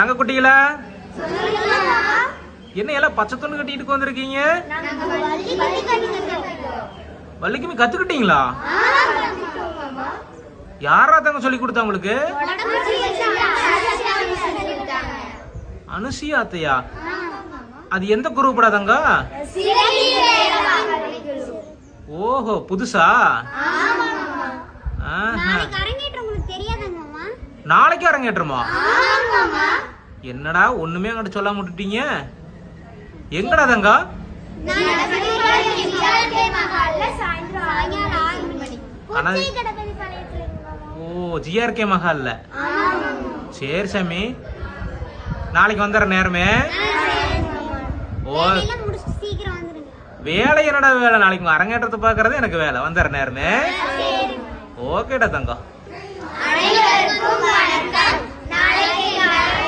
தங்க குட்டிகளா, என்ன எல்லாம் பச்சை துணி கட்டிட்டு வந்திருக்கீங்க? வள்ளிக்குமி கத்துக்கிட்டீங்களா? யாரா தங்க சொல்லி கொடுத்தா உங்களுக்கு? அனுசியா அத்தையா? அது எந்த குரூப்டா தங்க? ஓஹோ, புதுசா? நாளைக்கு அரங்கேற்றமா? என்னடா ஒண்ணுமே அங்கிட்ட சொல்லாம விட்டுட்டீங்க. எங்கடா தங்க? ஓ, ஜிஆர்கே மஹால்ல. சரி சாமி, நாளைக்கு வந்துடுற நேரமே. ஓ, வேலை என்னடா வேலை? நாளைக்கு அரங்கேற்றத்தை பாக்குறது எனக்கு வேலை. வந்துடுற நேரமே. ஓகேடா தங்கம்.